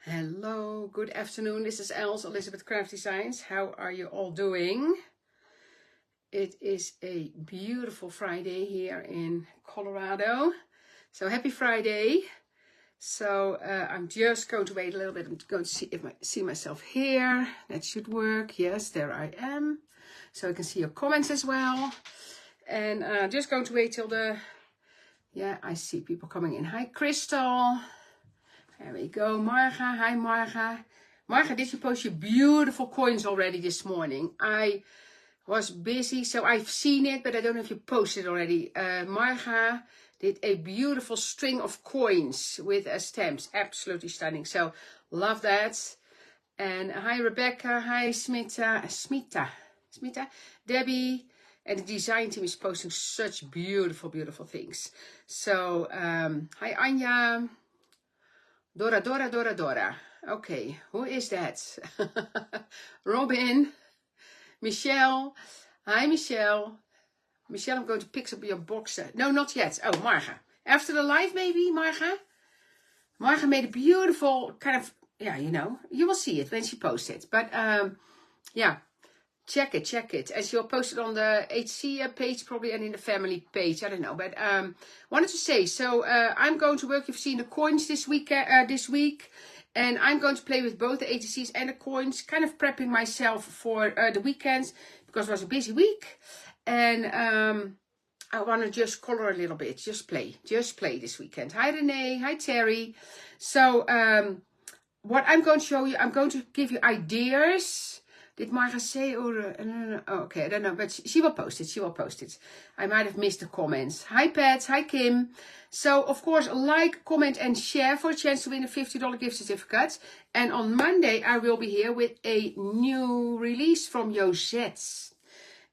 Hello, good afternoon. This is Els, Elizabeth Craft Designs. How are you all doing? It is a beautiful Friday here in Colorado. So happy Friday. So I'm just going to wait a little bit. I'm going to see if I see myself here. That should work. Yes, there I am. So I can see your comments as well. And just going to wait till I see people coming in. Hi, Crystal. There we go, Marga. Hi, Marga. Marga, did you post your beautiful coins already this morning? I was busy, so I've seen it, but I don't know if you posted already. Marga did a beautiful string of coins with stamps. Absolutely stunning. So, love that. And hi, Rebecca. Hi, Smita. Debbie. And the design team is posting such beautiful, beautiful things. So, hi, Anja. Dora. Okay, who is that? Robin. Michelle. Hi, Michelle. Michelle, I'm going to pick up your box. No, not yet. Oh, Marga. After the live, maybe, Marga? Marga made a beautiful kind of, you will see it when she posts it. But, check it. And she'll post it on the ATC page probably and in the family page. I don't know. But wanted to say, so I'm going to work. You've seen the coins this week. And I'm going to play with both the ATCs and the coins. Kind of prepping myself for the weekends. Because it was a busy week. And I want to just color a little bit. Just play this weekend. Hi, Renee. Hi, Terry. So what I'm going to show you, I'm going to give you ideas. Did Marga say, or okay, I don't know, but she will post it. I might have missed the comments. Hi, Pat. Hi, Kim. So, of course, like, comment, and share for a chance to win a $50 gift certificate. And on Monday, I will be here with a new release from Josette.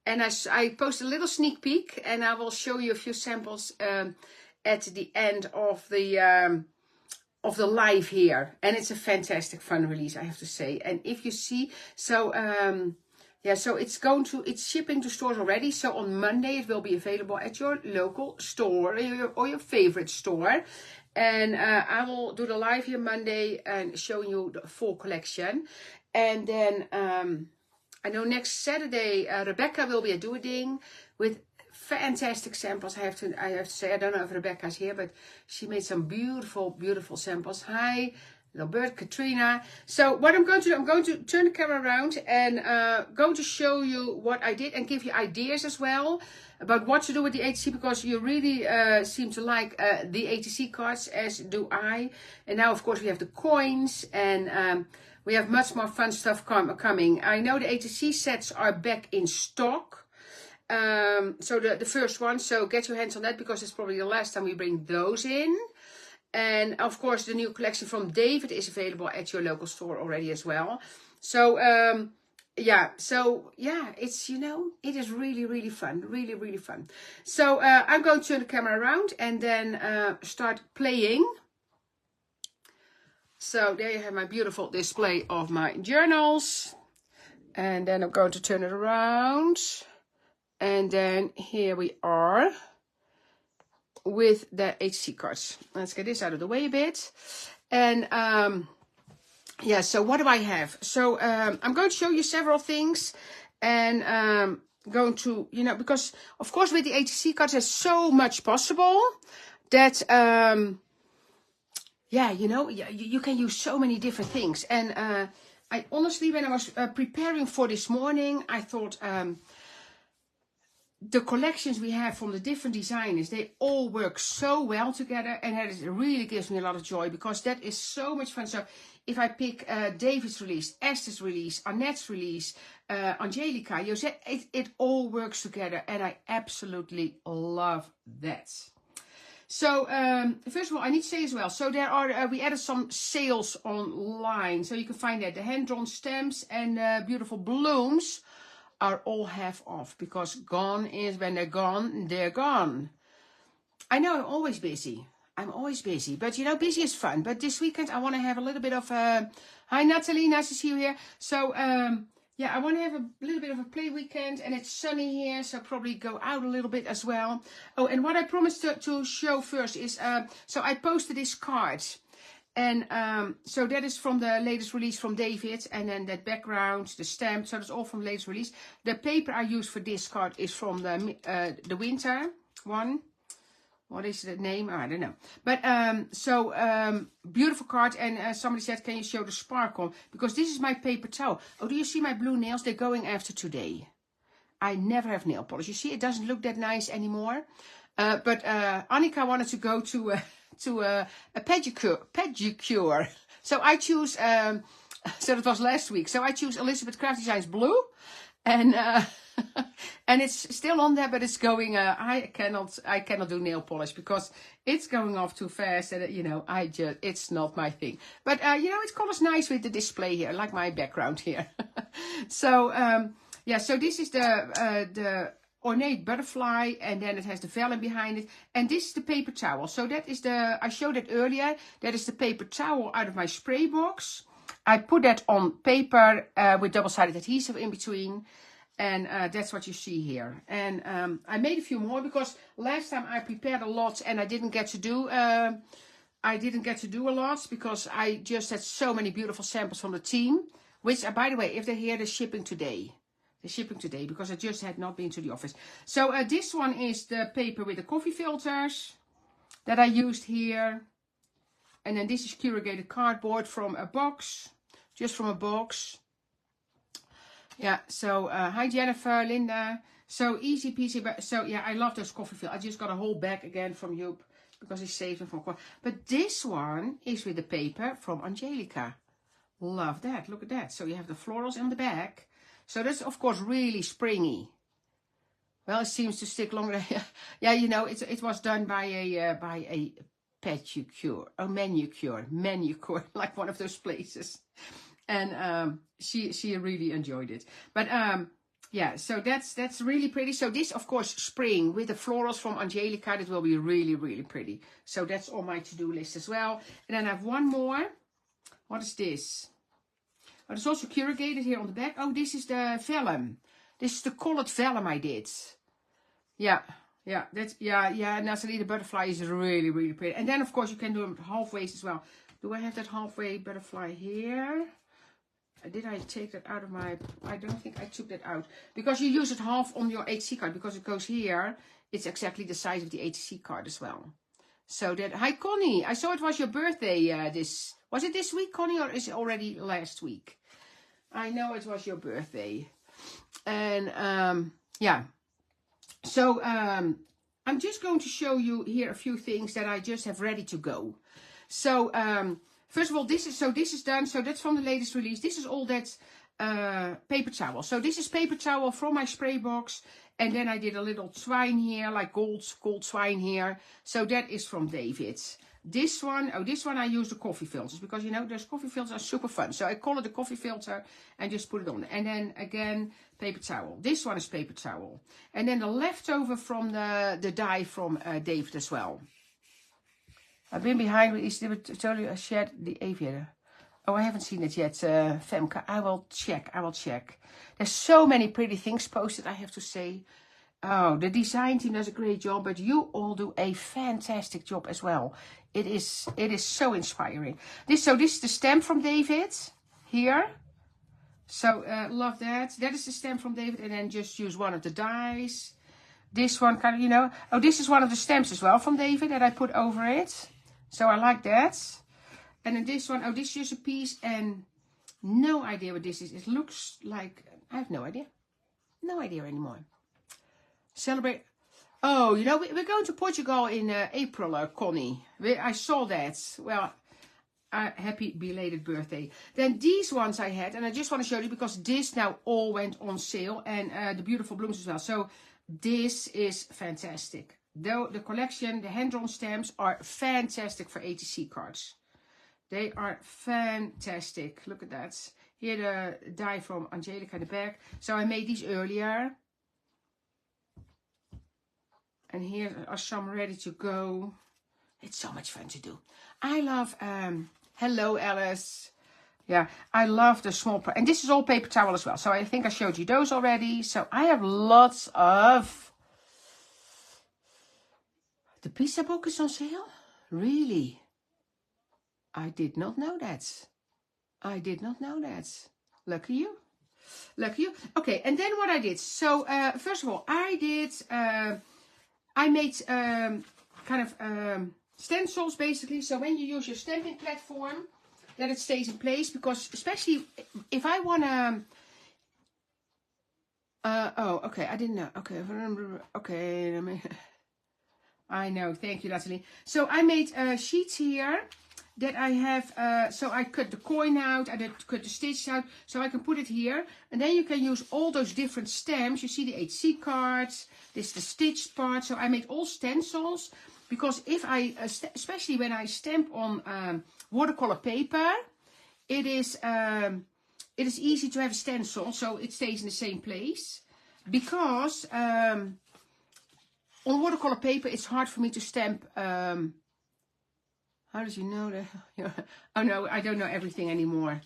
And I post a little sneak peek, and I will show you a few samples at the end of the live here. And it's a fantastic fun release, I have to say. And if you see, so so it's shipping to stores already. So on Monday it will be available at your local store or your favorite store. And I will do the live here Monday and show you the full collection. And then I know next Saturday Rebecca will be doing with fantastic samples. I have to say, I don't know if Rebecca's here, but she made some beautiful, beautiful samples. Hi, little bird, Katrina. So what I'm going to do, I'm going to turn the camera around and going to show you what I did and give you ideas as well about what to do with the ATC, because you really seem to like the ATC cards, as do I. And now, of course, we have the coins and we have much more fun stuff coming. I know the ATC sets are back in stock. So the first one, so get your hands on that because it's probably the last time we bring those in. And of course the new collection from David is available at your local store already as well. So it's, it is really, really fun, really fun. So I'm going to turn the camera around and then start playing. So there you have my beautiful display of my journals. And then I'm going to turn it around. And then here we are with the ATC cards. Let's get this out of the way a bit. And so what do I have? So I'm going to show you several things. And going to, because of course with the ATC cards there's so much possible that, you can use so many different things. And I honestly, when I was preparing for this morning, I thought... the collections we have from the different designers, they all work so well together, and that really gives me a lot of joy because that is so much fun. So if I pick David's release, Esther's release, Annette's release, Angelica, Josette, it all works together, and I absolutely love that. So first of all, I need to say as well, so there are we added some sales online, so you can find that the hand-drawn stamps and beautiful balloons are all half off, because gone is when they're gone, they're gone. I know I'm always busy, but busy is fun. But this weekend I want to have a little bit of hi Natalie, nice to see you here. So I want to have a little bit of a play weekend, and it's sunny here, so probably go out a little bit as well. Oh, and what I promised to show first is so I posted this card. And so that is from the latest release from David. And then that background, the stamp, so that's all from the latest release. The paper I use for this card is from the winter one. What is the name? I don't know. But beautiful card. And somebody said, can you show the sparkle? Because this is my paper towel. Oh, do you see my blue nails? They're going after today. I never have nail polish. You see, it doesn't look that nice anymore. But Annika wanted to go to a pedicure. So I choose, so that was last week. So I choose Elizabeth Craft Designs blue. And and it's still on there, but it's going, I cannot do nail polish because it's going off too fast. And, you know, it's not my thing. But, you know, it colors nice with the display here, like my background here. So, yeah, so this is the ornate butterfly, and then it has the vellum behind it. And this is the paper towel. So that is I showed it earlier. That is the paper towel out of my spray box. I put that on paper with double-sided adhesive in between. And that's what you see here. And I made a few more because last time I prepared a lot and I didn't get to do a lot because I just had so many beautiful samples from the team. Which, by the way, if they're here, they're shipping today. They're shipping today because I just had not been to the office. So this one is the paper with the coffee filters that I used here. And then this is corrugated cardboard from a box. Just from a box. Yeah, so hi Jennifer, Linda. So easy peasy. But so yeah, I love those coffee filters. I just got a whole bag again from Joop because he saved them from coffee. But this one is with the paper from Angelica. Love that. Look at that. So you have the florals in the back. So that's of course really springy. Well, it seems to stick longer. Yeah, you know, it was done by a pedicure or manicure, like one of those places. And she really enjoyed it. But yeah, so that's really pretty. So this, of course, spring with the florals from Angelica. That will be really, really pretty. So that's on my to-do list as well. And then I have one more. What is this? Oh, it's also corrugated here on the back. Oh, this is the vellum. This is the colored vellum I did. Yeah. Yeah, Nathalie, the butterfly is really, really pretty. And then, of course, you can do them halfway as well. Do I have that halfway butterfly here? Did I take that out of my... I don't think I took that out. Because you use it half on your ATC card. Because it goes here. It's exactly the size of the ATC card as well. So that... Hi, Connie. I saw it was your birthday Was it this week, Connie? Or is it already last week? I know it was your birthday. And, yeah. So, I'm just going to show you here a few things that I just have ready to go. So, first of all, this is done. So that's from the latest release. This is all that paper towel. So this is paper towel from my spray box. And then I did a little twine here, like gold twine here. So that is from David. This one I use the coffee filters because, you know, those coffee filters are super fun. So I call it the coffee filter and just put it on. And then again, paper towel. This one is paper towel. And then the leftover from the dye from David as well. I've been behind with East totally shared the aviator. Oh, I haven't seen it yet, Femke. I will check. There's so many pretty things posted, I have to say. Oh, the design team does a great job, but you all do a fantastic job as well. It is so inspiring. This is the stamp from David here. So love that. That is the stamp from David, and then just use one of the dies. This one kind of, you know. Oh, this is one of the stamps as well from David that I put over it. So I like that. And then this one, oh, this is just a piece, and no idea what this is. It looks like, I have no idea. No idea anymore. Celebrate. Oh, you know, we're going to Portugal in April, Connie. I saw that. Well, happy belated birthday. Then these ones I had, and I just want to show you because this now all went on sale, and the beautiful blooms as well. So this is fantastic. Though the collection, the hand-drawn stamps are fantastic for ATC cards. They are fantastic. Look at that. Here the die from Angelica in the back. So I made these earlier. And here are some ready to go. It's so much fun to do. I love, hello Alice. Yeah, I love the small, and this is all paper towel as well. So I think I showed you those already. So I have lots of, the pizza book is on sale? Really? I did not know that. I did not know that. Lucky you. Lucky you. Okay, and then what I did. So, first of all, I made kind of stencils, basically. So when you use your stamping platform, that it stays in place. Because especially if I want to... oh, okay, I didn't know. Okay, okay, let me... I know, thank you, Natalie. So I made sheets here that I have, so I cut the coin out, I did cut the stitch out, so I can put it here. And then you can use all those different stamps. You see the ATC cards, this is the stitched part. So I made all stencils, because if I, especially when I stamp on watercolor paper, it is easy to have a stencil, so it stays in the same place. Because on watercolor paper, it's hard for me to stamp. How did you know that? Oh no, I don't know everything anymore.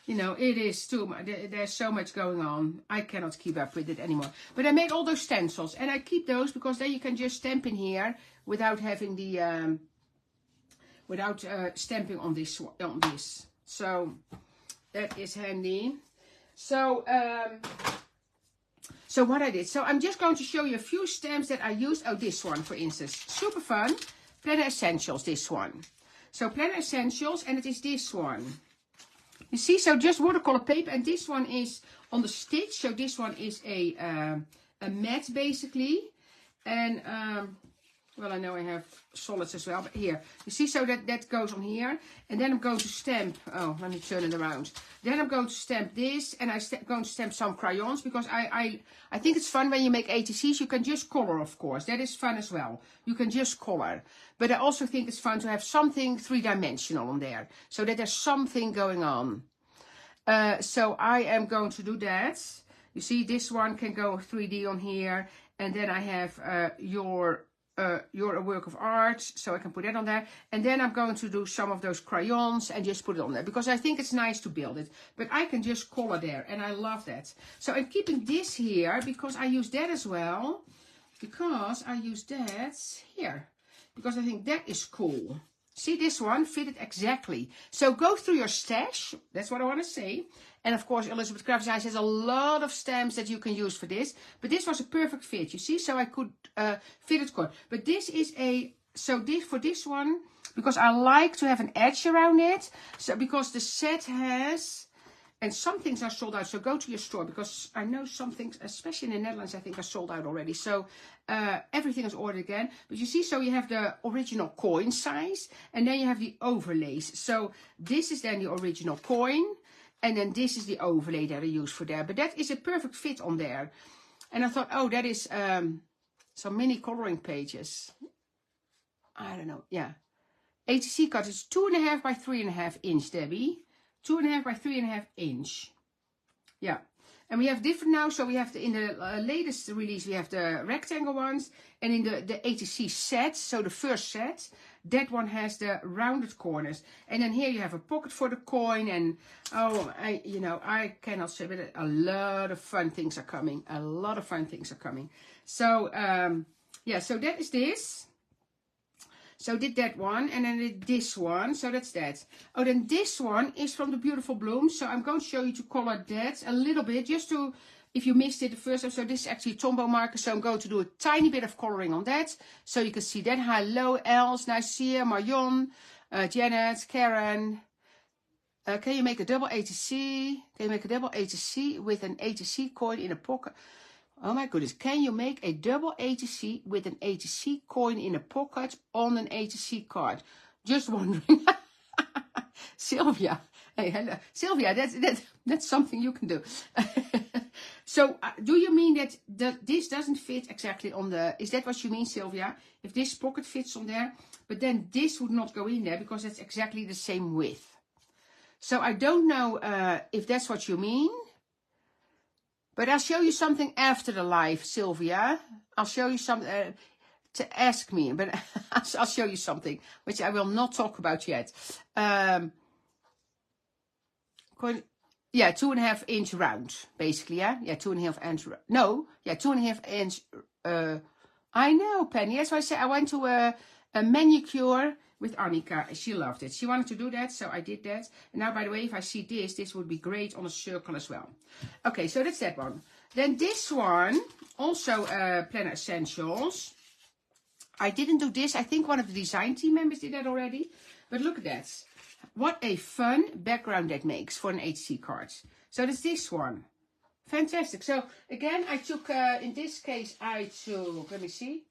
You know, it is too much. There's so much going on. I cannot keep up with it anymore. But I made all those stencils, and I keep those because then you can just stamp in here without having the stamping on this. So that is handy. So so what I did. So I'm just going to show you a few stamps that I used. Oh, this one, for instance, super fun. Planner Essentials. This one. So Planner Essentials, and it is this one. You see, so just watercolor paper, and this one is on the stitch. So this one is a mat, basically. And, well, I know I have solids as well, but here. You see, so that goes on here. And then I'm going to stamp, oh, let me turn it around. Then I'm going to stamp this, and I'm going to stamp some crayons, because I think it's fun when you make ATCs. You can just color, of course. That is fun as well. You can just color. But I also think it's fun to have something three-dimensional on there, so that there's something going on. So I am going to do that. You see, this one can go 3D on here. And then I have you're a work of art, so I can put that on there. And then I'm going to do some of those crayons and just put it on there, because I think it's nice to build it. But I can just color there, and I love that. So I'm keeping this here, because I use that as well. Because I use that here. Because I think that is cool. See, this one fitted exactly. So go through your stash. That's what I want to say. And of course, Elizabeth Crafts has a lot of stamps that you can use for this. But this was a perfect fit, you see. So I could fit it good. But this is a, so this for this one, because I like to have an edge around it. So because the set has, and some things are sold out. So go to your store, because I know some things, especially in the Netherlands, I think are sold out already. So everything is ordered again. But you see, so you have the original coin size, and then you have the overlays. So this is then the original coin, and then this is the overlay that I use for there. But that is a perfect fit on there. And I thought, oh, that is some mini coloring pages. I don't know, yeah. ATC cut is 2.5 by 3.5 inch, Debbie. 2.5 by 3.5 inch. Yeah. And we have different now. So we have in the latest release, we have the rectangle ones. And in the ATC set, so the first set, that one has the rounded corners. And then here you have a pocket for the coin. And, oh, I cannot say, but a lot of fun things are coming. A lot of fun things are coming. So, yeah, so that is this. So did that one, and then did this one, so that's that. Oh, then this one is from the Beautiful Blooms, so I'm going to show you to color that a little bit, just to, if you missed it the first time. So this is actually a Tombow marker, so I'm going to do a tiny bit of coloring on that, so you can see that. Hello, Els, nice to see you. Marion, Janet, Karen. Can you make a double ATC? Can you make a double ATC with an ATC coin in a pocket? Oh my goodness, can you make a double ATC with an ATC coin in a pocket on an ATC card? Just wondering. Sylvia. Hey, hello. Sylvia, that's something you can do. So, do you mean that this doesn't fit exactly on the... Is that what you mean, Sylvia? If this pocket fits on there, but then this would not go in there because it's exactly the same width. So, I don't know if that's what you mean. But I'll show you something after the live, Sylvia. I'll show you something to ask me. But I'll show you something, which I will not talk about yet. Yeah, 2.5 inch round, basically, yeah? Yeah, 2.5 inch. No, yeah, 2.5 inch. I know, Penny. That's why I said I went to a manicure with Annika. She loved it. She wanted to do that, so I did that. And now, by the way, if I see this would be great on a circle as well. Okay, so that's that one. Then this one, also Planner Essentials. I didn't do this. I think one of the design team members did that already. But look at that. What a fun background that makes for an ATC card. So that's this one. Fantastic. So again, I took, in this case, I took, let me see.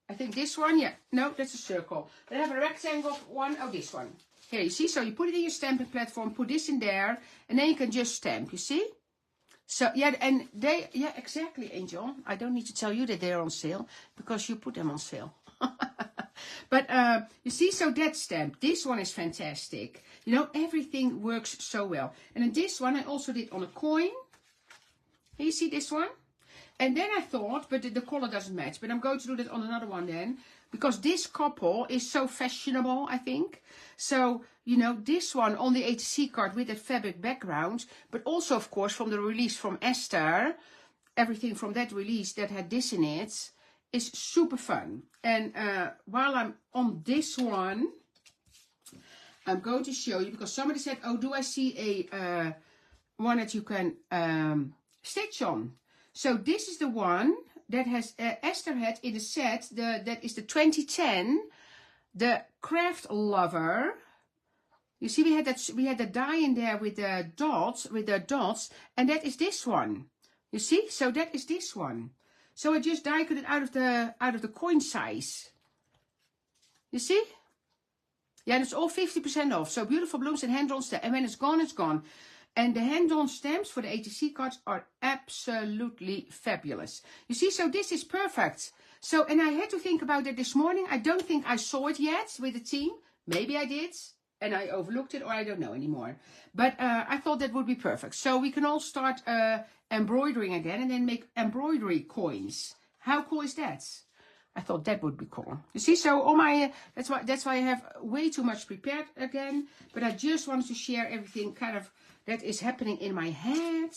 I think this one, yeah. No, that's a circle. Then I have a rectangle one. Oh, this one. Here, you see? So you put it in your stamping platform, put this in there, and then you can just stamp, you see? So, yeah, and they, yeah, exactly, Angel. I don't need to tell you that they're on sale, because you put them on sale. But, you see, so that stamp, this one is fantastic. You know, everything works so well. And then this one I also did on a coin. Here, you see this one? And then I thought, but the color doesn't match. But I'm going to do that on another one then. Because this couple is so fashionable, I think. So, you know, this one on the ATC card with that fabric background. But also, of course, from the release from Esther. Everything from that release that had this in it is super fun. And while I'm on this one, I'm going to show you. Because somebody said, oh, do I see a one that you can stitch on? So this is the one that has Esther had in the set. That is the 2010, the Craft Lover. You see, we had the die in there with the dots, and that is this one. You see, so that is this one. So I just die cut it out of the coin size. You see? Yeah, and it's all 50% off. So beautiful blooms and hand-drawn stamps, and when it's gone, it's gone. And the hand-drawn stamps for the ATC cards are absolutely fabulous. You see, so this is perfect. So, and I had to think about it this morning. I don't think I saw it yet with the team. Maybe I did, and I overlooked it, or I don't know anymore. But I thought that would be perfect. So we can all start embroidering again and then make embroidery coins. How cool is that? I thought that would be cool. You see, so all my, that's why I have way too much prepared again. But I just wanted to share everything kind of that is happening in my head.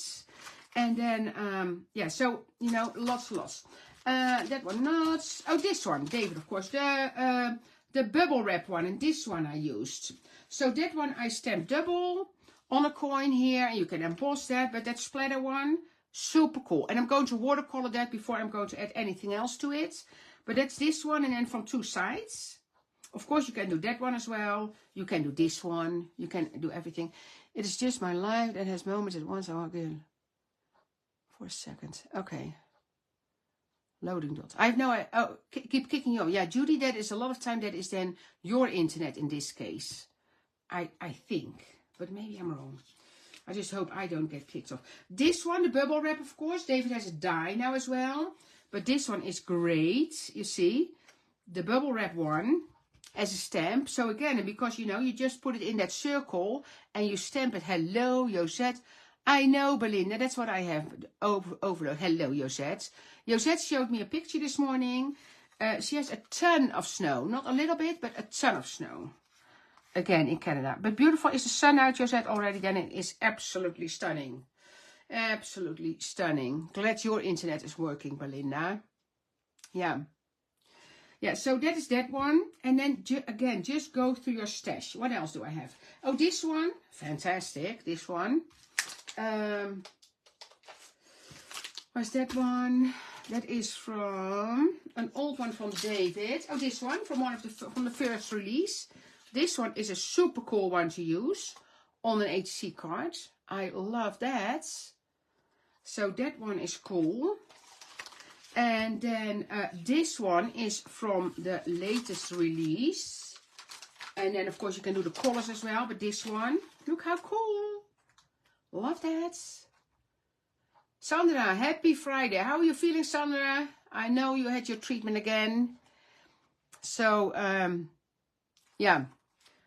And then, yeah, so, you know, lots. That one not. Oh, this one, David, of course. The bubble wrap one, and this one I used. So that one I stamped double on a coin here. And you can emboss that, but that splatter one, super cool. And I'm going to watercolor that before I'm going to add anything else to it. But that's this one, and then from two sides. Of course, you can do that one as well. You can do this one. You can do everything. It is just my life that has moments at once. Oh, good. For a second. Okay. Loading dot. I have no idea. Oh, keep kicking you off. Yeah, Judy, that is a lot of time. That is then your internet in this case. I think. But maybe I'm wrong. I just hope I don't get kicked off. This one, the bubble wrap, of course. David has a die now as well. But this one is great. You see. The bubble wrap one as a stamp. So again, because, you know, you just put it in that circle and you stamp it. Hello, Josette. I know, Belinda. That's what I have overload. Hello, Josette. Josette showed me a picture this morning. She has a ton of snow. Not a little bit, but a ton of snow. Again, in Canada. But beautiful. Is the sun out, Josette, already? Then it is absolutely stunning. Absolutely stunning. Glad your internet is working, Belinda. Yeah. Yeah, so that is that one. And then, again, just go through your stash. What else do I have? Oh, this one. Fantastic. This one. What's that one? That is from an old one from David. Oh, this one from from the first release. This one is a super cool one to use on an ATC card. I love that. So that one is cool. And then this one is from the latest release. And then, of course, you can do the colors as well. But this one, look how cool. Love that. Sandra, happy Friday. How are you feeling, Sandra? I know you had your treatment again. So, yeah.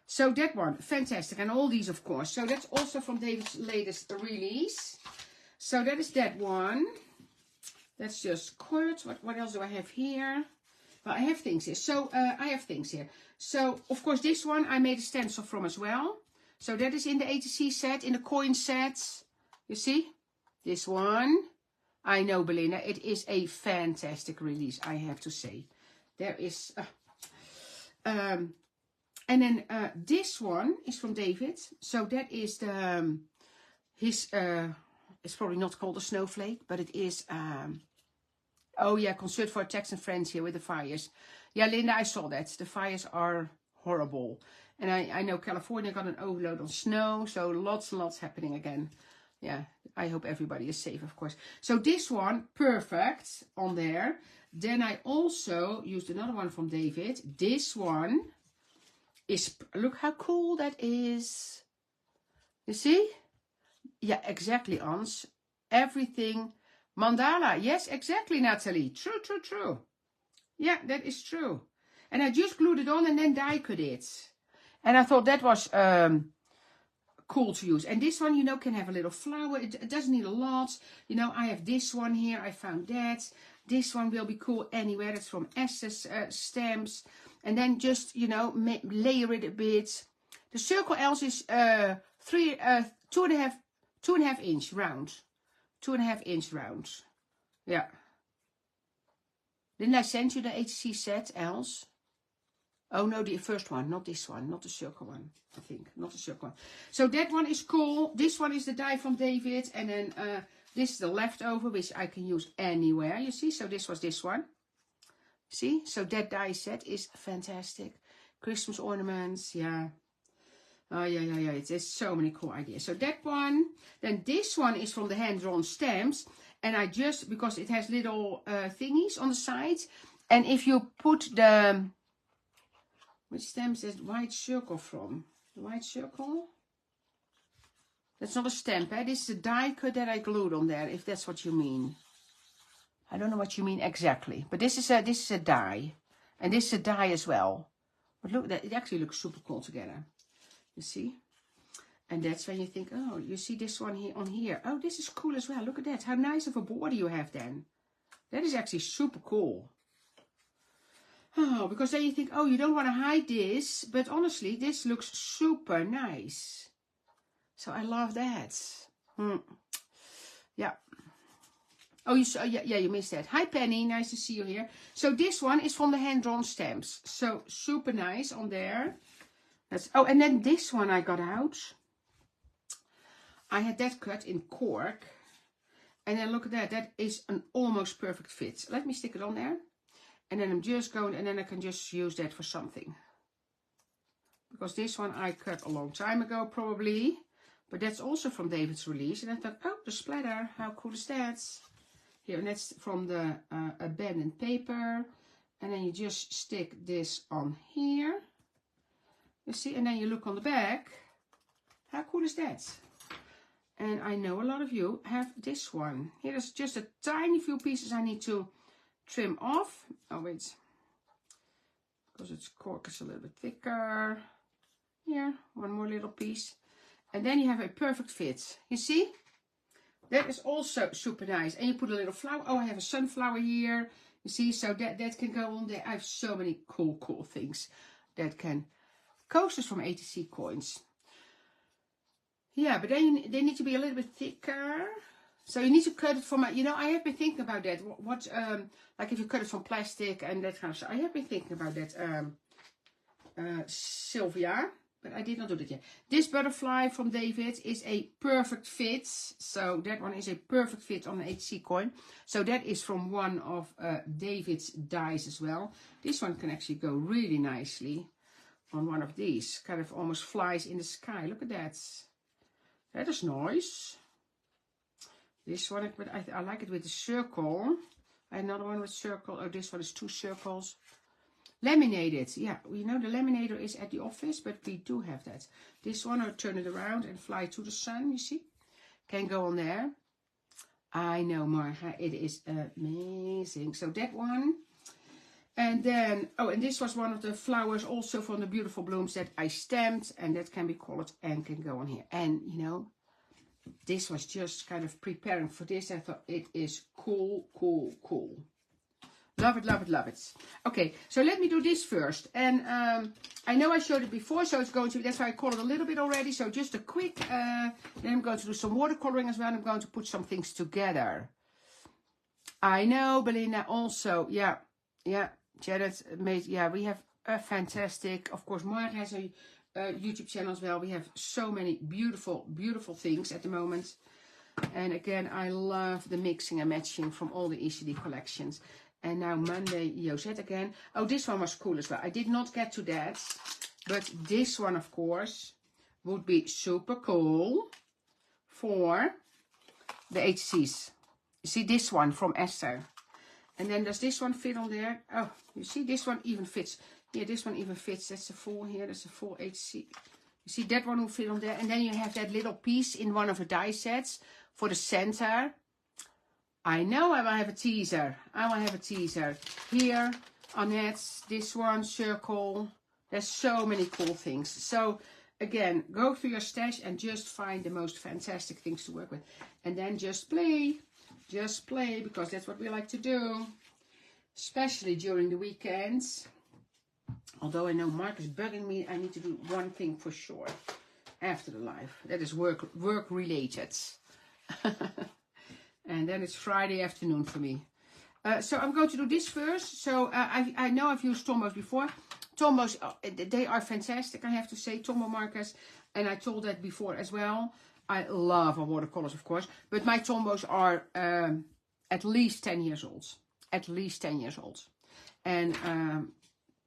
So that one, fantastic. And all these, of course. So that's also from David's latest release. So that is that one. That's just quirts. What else do I have here? Well, I have things here. So, I have things here. So, of course, this one I made a stencil from as well. So that is in the ATC set, in the coin set. You see? This one. I know, Belinda. It is a fantastic release, I have to say. There is... And then this one is from David. So that is the his it's probably not called a snowflake, but it is oh yeah, concert for attacks and friends here with the fires. Yeah, Linda, I saw that. The fires are horrible. And I know California got an overload on snow, so lots and lots happening again. Yeah, I hope everybody is safe, of course. So this one, perfect on there. Then I also used another one from David. This one is, look how cool that is. You see? Yeah, exactly, Ans. Everything mandala. Yes, exactly, Natalie. True, true, true. Yeah, that is true. And I just glued it on and then die cut it. And I thought that was cool to use. And this one, you know, can have a little flower. It doesn't need a lot. You know, I have this one here. I found that. This one will be cool anywhere. That's from Esther's stamps. And then just, you know, layer it a bit. The circle else is 2.5 inch round. 2.5 inch round. Yeah. Didn't I send you the ATC set, Els? Oh no, the first one, not this one, not the circle one, I think, not the circle one. So that one is cool. This one is the die from David, and then this is the leftover, which I can use anywhere, you see. So this was this one. See, so that die set is fantastic. Christmas ornaments, yeah. Oh yeah. There's so many cool ideas. So that one, then this one is from the hand-drawn stamps, and I just, because it has little thingies on the sides, and if you put the, which stamp is white circle from? The white circle? That's not a stamp, eh? This is a die cut that I glued on there, if that's what you mean. I don't know what you mean exactly, but this is a die, and this is a die as well. But look, it actually looks super cool together. You see? And that's when you think, oh, you see this one here on here. Oh, this is cool as well. Look at that. How nice of a border you have then. That is actually super cool. Oh, because then you think, oh, you don't want to hide this. But honestly, this looks super nice. So I love that. Yeah. Oh, you saw, yeah, you missed that. Hi, Penny. Nice to see you here. So this one is from the hand-drawn stamps. So super nice on there. That's, oh, and then this one I got out. I had that cut in cork. And then look at that. That is an almost perfect fit. Let me stick it on there. And then I'm just going, and then I can just use that for something. Because this one I cut a long time ago, probably. But that's also from David's release. And I thought, oh, the splatter. How cool is that? Here, and that's from the abandoned paper. And then you just stick this on here. You see, and then you look on the back. How cool is that? And I know a lot of you have this one. Here's just a tiny few pieces I need to trim off. Oh, wait. Because its cork is a little bit thicker. Here, one more little piece. And then you have a perfect fit. You see? That is also super nice. And you put a little flower. Oh, I have a sunflower here. You see? So that can go on there. I have so many cool things that can. Coasters from ATC coins. Yeah, but then they need to be a little bit thicker. So you need to cut it from, you know, I have been thinking about that. What like if you cut it from plastic and that kind of stuff. I have been thinking about that, Sylvia. But I did not do that yet. This butterfly from David is a perfect fit. So that one is a perfect fit on an ATC coin. So that is from one of David's dies as well. This one can actually go really nicely on one of these. Kind of almost flies in the sky. Look at that. That is nice. This one, but I like it with the circle. Another one with circle. Oh, this one is 2 circles. Laminated. Yeah, you know the laminator is at the office, but we do have that. This one, I'll turn it around and fly to the sun, you see. Can go on there. I know, Marga. It is amazing. So that one. And then, oh, and this was one of the flowers also from the beautiful blooms that I stamped. And that can be colored and can go on here. And, you know, this was just kind of preparing for this. I thought it is cool. Love it. Okay, so let me do this first. And I know I showed it before, so it's going to, that's why I colored a little bit already. So just a quick, then I'm going to do some watercoloring as well. I'm going to put some things together. I know, Belinda also, yeah. Jared made, yeah, we have fantastic. Of course, Mark has a YouTube channel as well. We have so many beautiful, beautiful things at the moment. And again, I love the mixing and matching from all the ECD collections. And now Monday, Josette again. Oh, this one was cool as well. I did not get to that. But this one, of course, would be super cool for the ATCs. You see this one from Esther. And then does this one fit on there? Oh, you see this one even fits. Yeah, this one even fits. That's the full here. That's the full ATC. You see that one will fit on there. And then you have that little piece in one of the die sets for the center. I know I will have a teaser. I will have a teaser. Here, Annette, this one, circle. There's so many cool things. So, again, go through your stash and just find the most fantastic things to work with. And then just play. Just play, because that's what we like to do. Especially during the weekends. Although I know Mark is bugging me, I need to do one thing for sure. After the live. That is work related. And then it's Friday afternoon for me. So I'm going to do this first. So I know I've used Tombos before. Tombos, they are fantastic, I have to say. Tombow markers. And I told that before as well. I love watercolors, of course. But my Tombos are at least 10 years old. At least 10 years old. And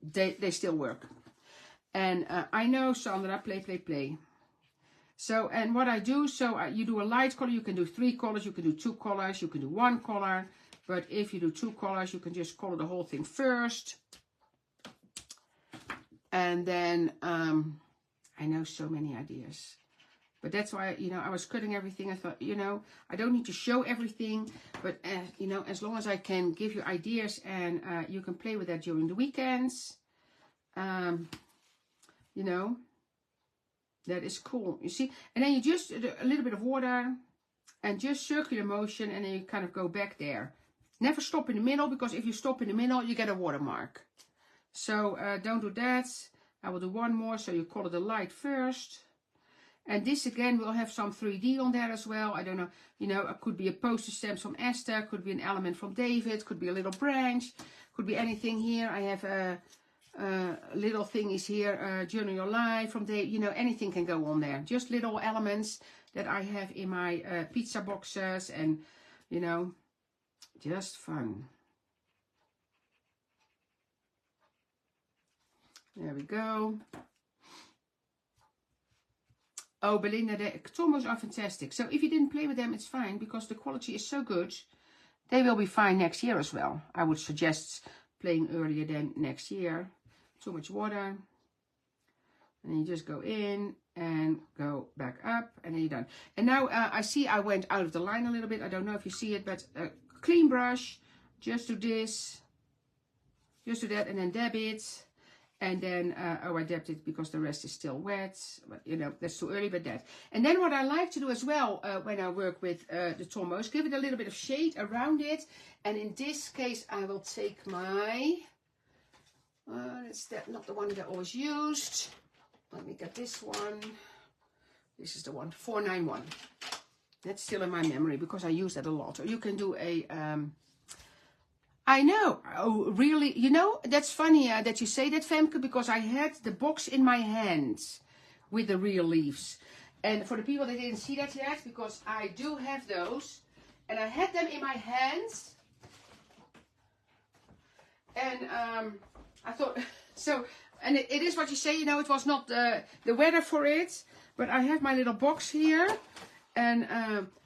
they still work. And I know, Sandra, play. So, and what I do, so you do a light color, you can do 3 colors, you can do 2 colors, you can do 1 color. But if you do 2 colors, you can just color the whole thing first. And then, I know so many ideas. But that's why, you know, I was cutting everything. I thought, you know, I don't need to show everything. But, you know, as long as I can give you ideas and you can play with that during the weekends. You know. That is cool, you see. And then you just, a little bit of water and just circular motion, and then you kind of go back there. Never stop in the middle, because if you stop in the middle, you get a watermark. So don't do that. I will do one more, so you color the light first. And this again will have some 3D on there as well. I don't know, you know, it could be a poster stamp from Esther, could be an element from David, could be a little branch, could be anything here. I have a little thing is here, Journal Your Life from Dave, you know, anything can go on there. Just little elements that I have in my pizza boxes, and, you know, just fun. There we go. Oh, Belinda, the Tombos are fantastic. So if you didn't play with them, it's fine, because the quality is so good. They will be fine next year as well. I would suggest playing earlier than next year. Too much water. And then you just go in and go back up, and then you're done. And now I see I went out of the line a little bit. I don't know if you see it, but clean brush. Just do this. Just do that, and then dab it. And then, oh, I dabbed it because the rest is still wet. But, you know, that's too early, but that. And then what I like to do as well, when I work with the Tombos, give it a little bit of shade around it. And in this case, I will take my, it's not the one that I always used. Let me get this one. This is the one, 491. That's still in my memory, because I use that a lot. Or you can do a, I know. Oh, really? You know, that's funny that you say that, Femke, because I had the box in my hands with the real leaves. And for the people that didn't see that yet, because I do have those, and I had them in my hands. And I thought, so, and it is what you say, you know, it was not the weather for it, but I have my little box here, and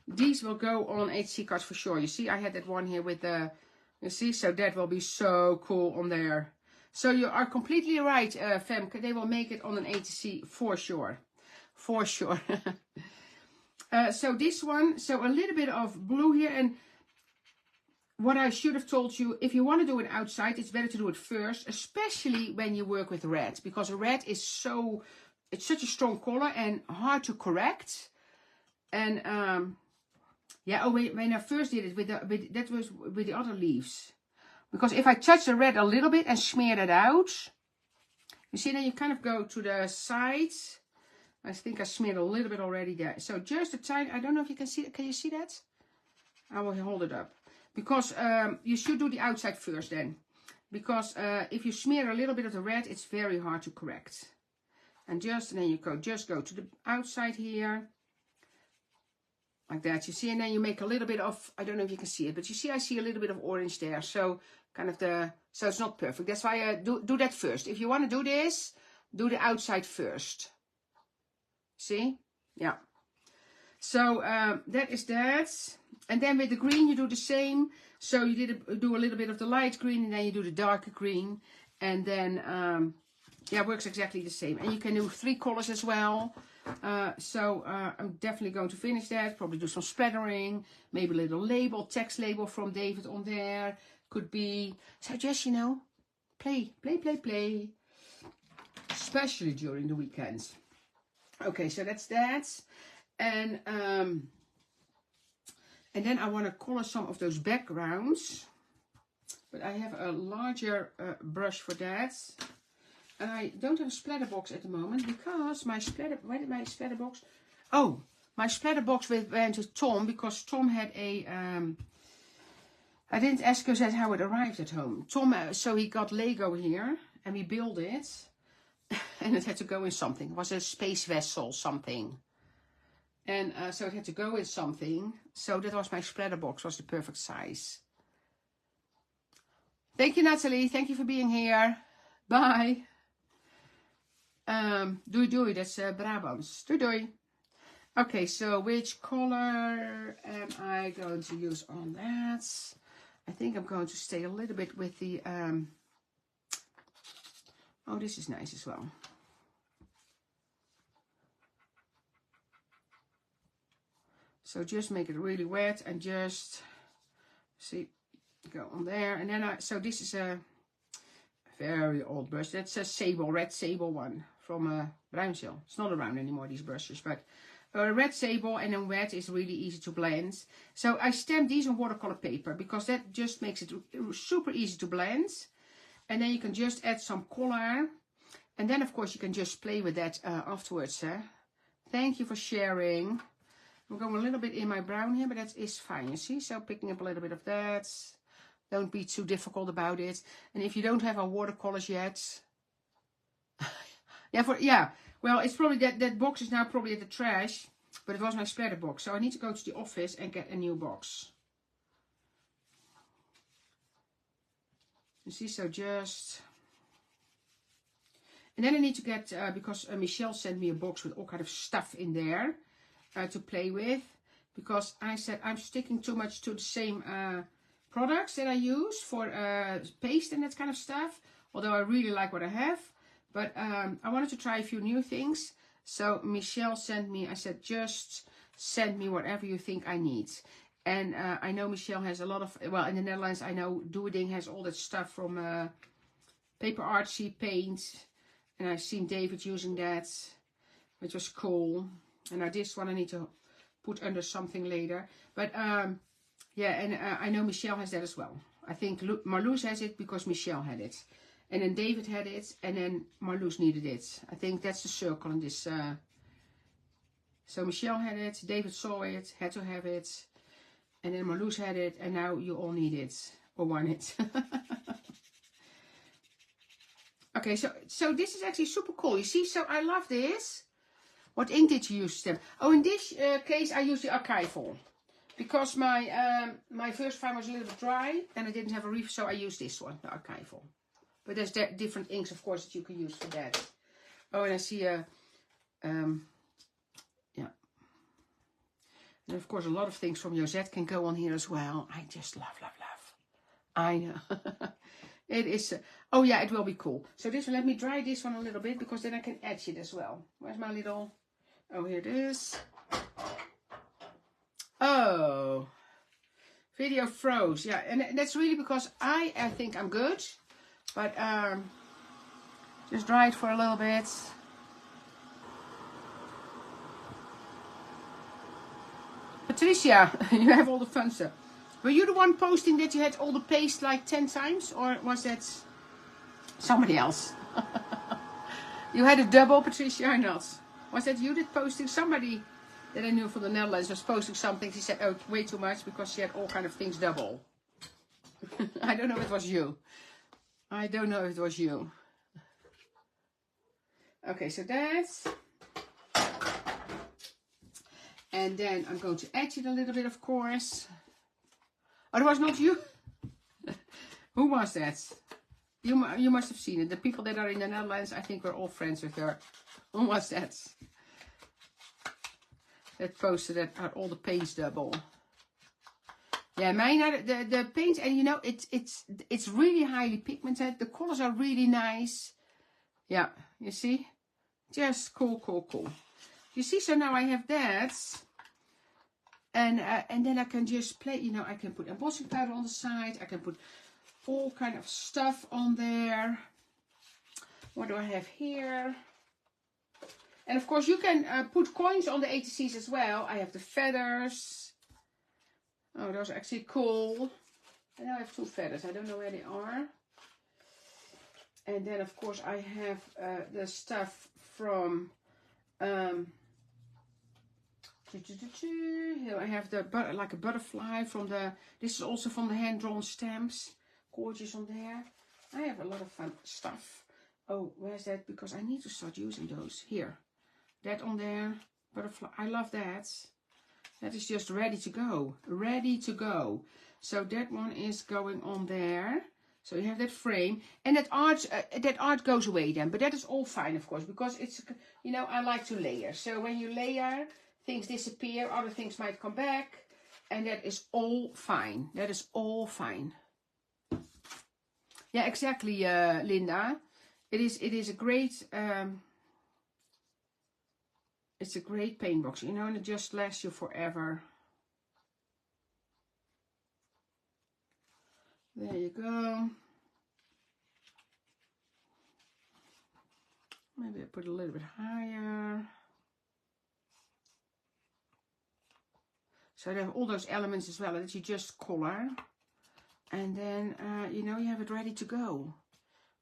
these will go on ATC cards for sure. You see, I had that one here with the, you see, so that will be so cool on there. So you are completely right, Femke. They will make it on an ATC for sure. For sure. So this one, so a little bit of blue here. And what I should have told you, if you want to do it outside, it's better to do it first. Especially when you work with red. Because red is so, it's such a strong color and hard to correct. And yeah, oh, when I first did it that was with the other leaves. Because if I touch the red a little bit and smear it out, you see, then you kind of go to the sides. I think I smeared a little bit already there. So just a tiny, I don't know if you can see it. Can you see that? I will hold it up. Because you should do the outside first then. because if you smear a little bit of the red, it's very hard to correct. And then you just go to the outside here, like that. You see, and then you make a little bit of, I don't know if you can see it, but you see, I see a little bit of orange there. So kind of so it's not perfect. That's why I do that first. If you want to do this, do the outside first. See? Yeah. So that is that. And then with the green, you do the same. So you do a little bit of the light green, and then you do the darker green. And then, yeah, it works exactly the same. And you can do 3 colors as well. So I'm definitely going to finish that. Probably do some splattering. Maybe a little label, text label from David on there. Could be. So just, you know, play. Especially during the weekends. Okay, so that's that. And then I want to color some of those backgrounds. But I have a larger brush for that. And I don't have a splatter box at the moment because my splatter... Where did my splatter box... Oh, my splatter box went to Tom because Tom had a... I didn't ask Cosette how it arrived at home. Tom, so he got Lego here and we built it. And it had to go in something. It was a space vessel, something. And so it had to go in something. So that was my splatter box, was the perfect size. Thank you, Natalie. Thank you for being here. Bye. Doei doei, that's Brabants. Doei doei. Okay, so which color am I going to use on that? I think I'm going to stay a little bit with the... Oh, this is nice as well. So just make it really wet and just see, go on there. And then so this is a very old brush. That's a sable, red sable one from Bruinzeel. It's not around anymore, these brushes, but red sable and then wet is really easy to blend. So I stamped these on watercolor paper because that just makes it super easy to blend. And then you can just add some color. And then, of course, you can just play with that afterwards. Thank you for sharing. I'm going a little bit in my brown here, but that is fine, you see? So picking up a little bit of that. Don't be too difficult about it. And if you don't have our watercolors yet... well, it's probably that box is now probably at the trash. But it was my splatter box. So I need to go to the office and get a new box. You see, so just... And then I need to get, because Michelle sent me a box with all kind of stuff in there to play with. Because I said I'm sticking too much to the same products that I use for paste and that kind of stuff. Although I really like what I have. But I wanted to try a few new things. So Michelle sent me, I said, just send me whatever you think I need. And I know Michelle has a lot of, well, in the Netherlands, I know Doeding has all that stuff from Paper Artsy, paint. And I've seen David using that, which was cool. And now this one I need to put under something later. But yeah, and I know Michelle has that as well. I think Marloes has it because Michelle had it. And then David had it, and then Marloes needed it. I think that's the circle in this. So Michelle had it, David saw it, had to have it. And then Marloes had it, and now you all need it, or want it. Okay, so this is actually super cool. You see, so I love this. What ink did you use, Stem? Oh, in this case, I used the archival. Because my first fine was a little bit dry, and I didn't have a reef, so I used this one, the archival. But there's different inks, of course, that you can use for that. Oh, and I see a... yeah. And of course, a lot of things from Josette can go on here as well. I just love, love, love. I know. It is... oh, yeah, it will be cool. So this one, let me dry this one a little bit, because then I can etch it as well. Where's my little... oh, here it is. Oh. Video froze. Yeah, and that's really because I think I'm good. But just dry it for a little bit. Patricia, you have all the fun stuff. Were you the one posting that you had all the paste like 10 times? Or was that somebody else? You had a double, Patricia, or not? Was that you that posting? Somebody that I knew from the Netherlands was posting something. She said, oh, way too much because she had all kind of things double. I don't know if it was you. I don't know if it was you. Okay, so that's... And then I'm going to edge it a little bit, of course. Oh, it was not you? Who was that? You must have seen it. The people that are in the Netherlands, I think we're all friends with her. Who was that? That posted that are all the paints double. Yeah, mine are the paints, and you know, it's really highly pigmented. The colors are really nice. Yeah, you see? Just cool, cool, cool. You see, so now I have that. And then I can just play, you know, I can put embossing powder on the side. I can put all kind of stuff on there. What do I have here? And of course you can put coins on the ATCs as well. I have the feathers. Oh, those are actually cool. And now I have 2 feathers. I don't know where they are. And then of course I have the stuff from... Here I have the like a butterfly from the... This is also from the hand-drawn stamps. Gorgeous on there. I have a lot of fun stuff. Oh, where's that? Because I need to start using those. Here. That on there. Butterfly. I love that. That is just ready to go. Ready to go. So that one is going on there. So you have that frame. And that art goes away then. But that is all fine, of course. Because it's, you know, I like to layer. So when you layer, things disappear. Other things might come back. And that is all fine. That is all fine. Yeah, exactly, Linda. It is a great... it's a great paint box, you know, and it just lasts you forever. There you go. Maybe I put a little bit higher. So they have all those elements as well that you just color. And then, you know, you have it ready to go.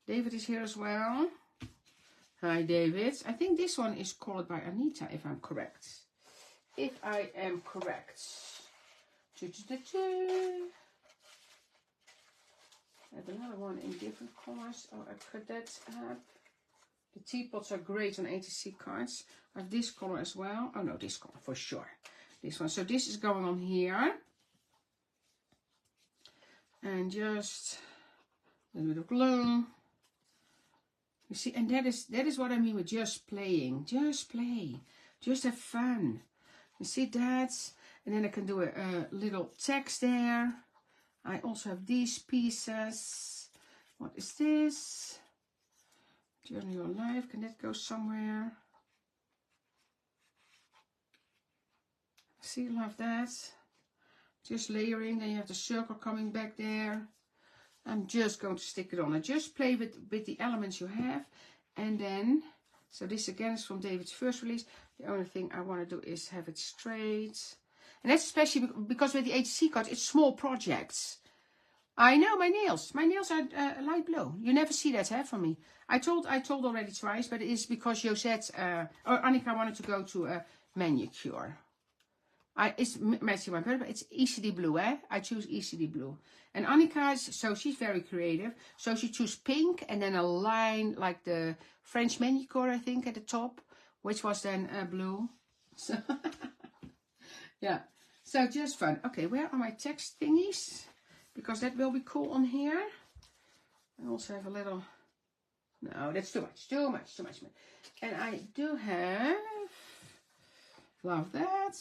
David is here as well. Hi, David. I think this one is colored by Anita, if I'm correct. If I am correct. I have another one in different colors. Oh, I cut that up. The teapots are great on ATC cards. I have this color as well. Oh, no, this color for sure. This one. So this is going on here. And just a little bit of glue. You see, and that is what I mean with just playing. Just play. Just have fun. You see that? And then I can do a little text there. I also have these pieces. What is this? Journey Your Life. Can that go somewhere? See, love that. Just layering. Then you have the circle coming back there. I'm just going to stick it on. I just play with the elements you have. And then, so this again is from David's first release. The only thing I want to do is have it straight. And that's especially because with the ATC cards, it's small projects. I know my nails. My nails are light blue. You never see that, from me. I told already twice, but it is because Josette or Annika wanted to go to a manicure. It's matching my birthday, but it's ECD blue, I choose ECD blue. And Annika's, so she's very creative. So she chose pink and then a line like the French manicure, I think, at the top, which was then blue. So, yeah. So just fun. Okay, where are my text thingies? Because that will be cool on here. I also have a little... No, that's too much, too much, too much. And I do have... Love that.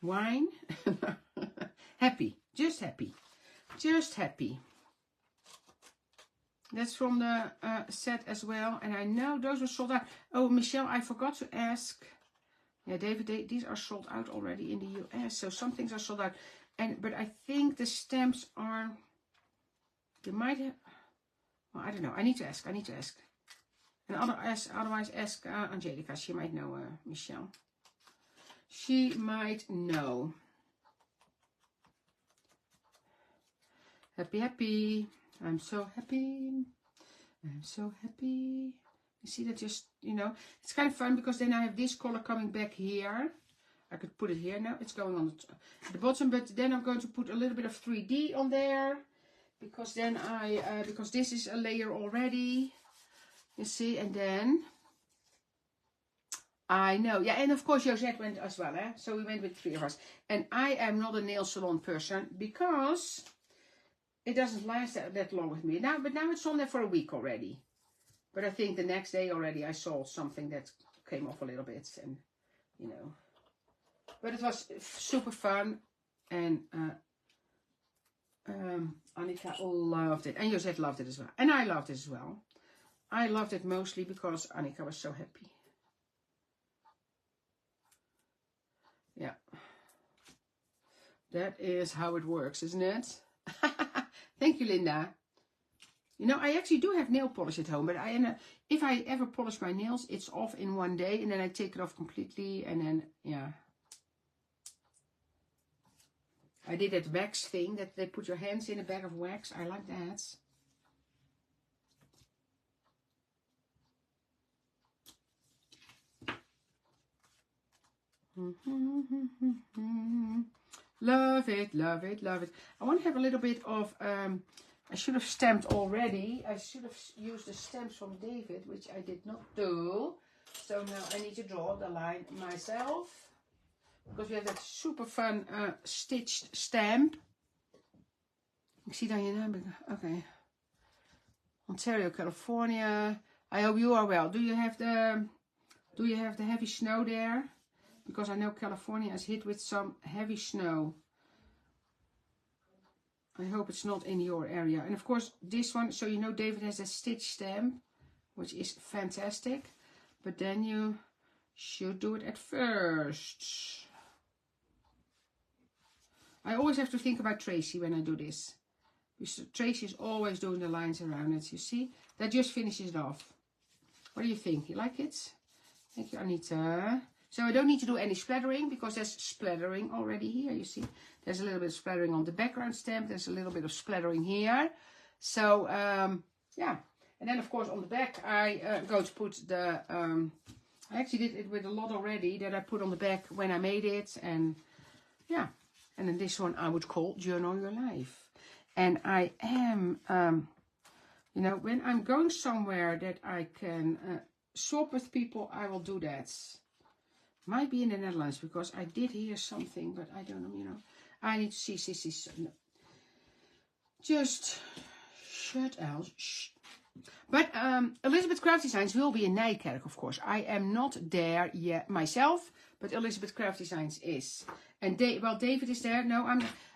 Wine. Happy. Just happy. Just happy. That's from the set as well. And I know those were sold out. Oh, Michelle, I forgot to ask. Yeah, David, these are sold out already in the US. So some things are sold out. But I think the stamps are... They might have... Well, I don't know. I need to ask. I need to ask. And otherwise ask Angelica. She might know, Michelle. She might know. Happy, happy. I'm so happy. I'm so happy. You see that just, you know, it's kind of fun because then I have this color coming back here. I could put it here now. It's going on the bottom, but then I'm going to put a little bit of 3D on there. because then because this is a layer already, you see, and then I know, yeah, and of course Josette went as well, eh? So we went with 3 of us. And I am not a nail salon person because it doesn't last that long with me. But now it's on there for a week already. But I think the next day already I saw something that came off a little bit, and you know. But it was super fun, and Annika loved it, and Josette loved it as well, and I loved it as well. I loved it mostly because Annika was so happy. Yeah, that is how it works, isn't it? Thank you, Linda. You know, I actually do have nail polish at home, but if I ever polish my nails, it's off in one day, and then I take it off completely, and then, yeah. I did that wax thing, that they put your hands in a bag of wax. I like that. Love it, love it, love it. I want to have a little bit of, I should have stamped already. I should have used the stamps from David, which I did not do. So now I need to draw the line myself. Because we have that super fun stitched stamp. Ik zie dan je naam. Okay. Ontario, California. I hope you are well. Do you have the heavy snow there? Because I know California is hit with some heavy snow. I hope it's not in your area. And of course this one, so you know David has a stitch stamp, which is fantastic. But then you should do it at first. I always have to think about Tracy when I do this. Because Tracy is always doing the lines around it, you see. That just finishes it off. What do you think? You like it? Thank you, Anita. So I don't need to do any splattering, because there's splattering already here, you see. There's a little bit of splattering on the background stamp. There's a little bit of splattering here. So, yeah. And then, of course, on the back, I'm going to put the... I actually did it with a lot already that I put on the back when I made it. And, yeah. And then this one I would call Journal Your Life. And I am, you know, when I'm going somewhere that I can swap with people, I will do that. Might be in the Netherlands, because I did hear something, but I don't know, you know. I need to see. No. Just shut out. Shh. But Elizabeth Craft Designs will be in Nijkerk, of course. I am not there yet myself, but Elizabeth Craft Designs is. And well, David is there. No,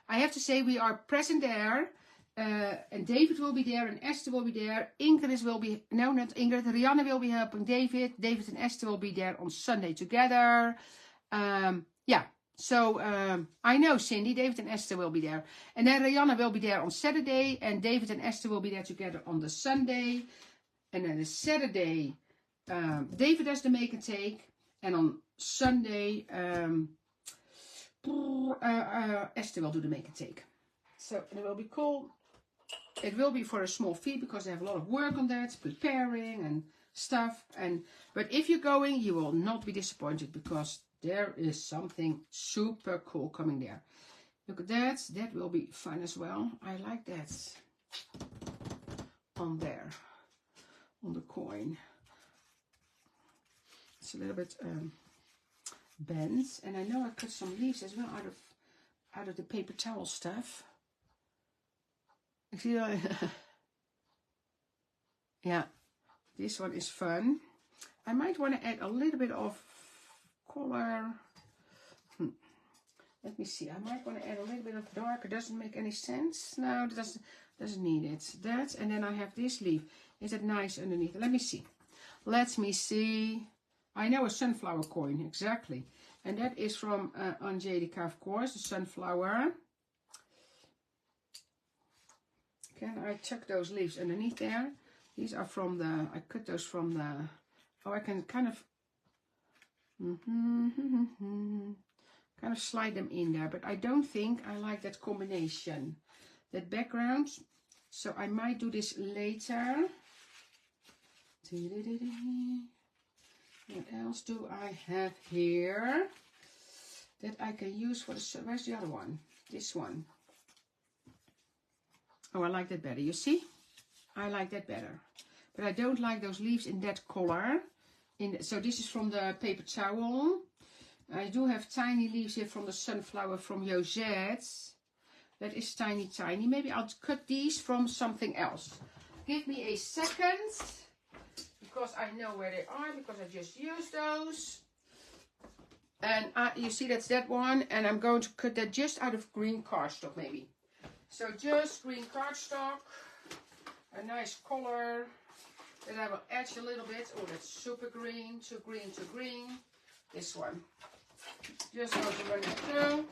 I have to say we are present there. And David will be there, and Esther will be there. Ingrid will be, no, not Ingrid, Rianne will be helping David. David and Esther will be there on Sunday together. Yeah, so I know Cindy, David and Esther will be there. And then Rianne will be there on Saturday, and David and Esther will be there together on the Sunday. And then the Saturday, David does the make and take. And on Sunday, Esther will do the make and take. So it will be cool. It will be for a small fee, because they have a lot of work on that, preparing and stuff. But if you're going, you will not be disappointed, because there is something super cool coming there. Look at that. That will be fun as well. I like that. On there. On the coin. It's a little bit bent. And I know I cut some leaves as well out of the paper towel stuff. See that? Yeah, this one is fun. I might want to add a little bit of color. Let me see. I might want to add a little bit of dark. It doesn't make any sense. No, it doesn't need it. That, and then I have this leaf. Is it nice underneath? Let me see. Let me see. I know a sunflower coin, exactly. And that is from Angelica, of course, the sunflower. Can I tuck those leaves underneath there? These are from the, I cut those from the, oh, I can kind of, kind of slide them in there. But I don't think I like that combination, that background. So I might do this later. What else do I have here that I can use for the, where's the other one? This one. Oh, I like that better. You see? I like that better. But I don't like those leaves in that color. So this is from the paper towel. I do have tiny leaves here from the sunflower from Josette. That is tiny, tiny. Maybe I'll cut these from something else. Give me a second. Because I know where they are. Because I just used those. And you see that's that one. And I'm going to cut that just out of green cardstock maybe. So just green cardstock. A nice color. Then I will edge a little bit. Oh, that's super green. Too green, too green. This one. Just going to run it through.